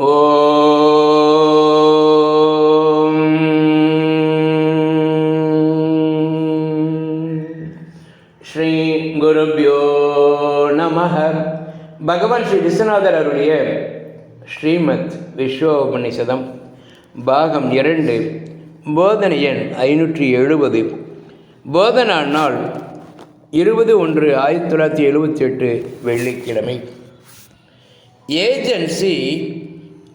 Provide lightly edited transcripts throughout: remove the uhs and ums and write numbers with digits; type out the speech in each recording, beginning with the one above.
ஓம் ஸ்ரீ குருப்யோ நமஹ. பகவான் ஸ்ரீ விஸ்வநாதர் அருளிய ஸ்ரீமத் விஸ்வோபநிஷதம் பாகம் 2, போதனை எண் 570. போதனா நாள் 20/1/1978 வெள்ளிக்கிழமை. ஏஜென்சி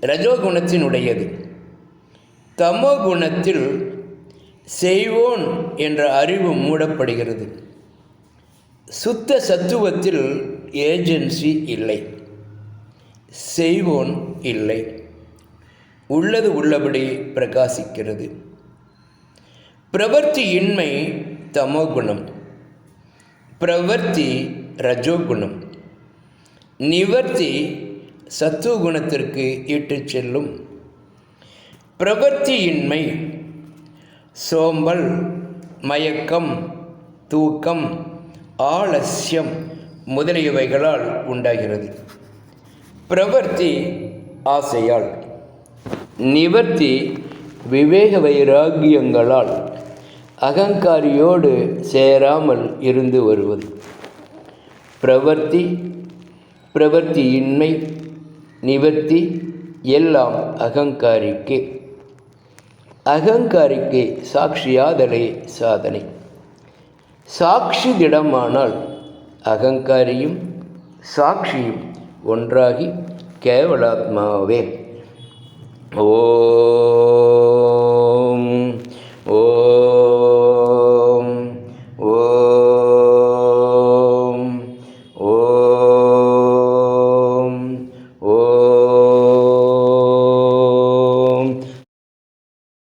ரஜோகுணத்தினுடையது. தமோ குணத்தில் செய்வோன் என்ற அறிவு மூடப்படுகிறது. சுத்த சத்துவத்தில் ஏஜென்சி இல்லை, செய்வோன் இல்லை, உள்ளது உள்ளபடி பிரகாசிக்கிறது. பிரவர்த்தி இன்மை தமோகுணம், பிரவர்த்தி ரஜோகுணம், நிவர்த்தி சத்துவகுணத்திற்கு இட்டு செல்லும். பிரவர்த்தியின்மை சோம்பல், மயக்கம், தூக்கம், ஆலஸ்யம் முதலியவைகளால் உண்டாகிறது. பிரவர்த்தி ஆசையால், நிவர்த்தி விவேக வைராகியங்களால் அகங்காரியோடு சேராமல் இருந்து வருவது. பிரவர்த்தியின்மை, நிவர்த்தி எல்லாம் அகங்காரிக்கே. அகங்காரிக்கு சாட்சியாதலே சாதனை. சாட்சி திடமானால் அகங்காரியும் சாட்சியும் ஒன்றாகி கேவலாத்மாவே. ஓ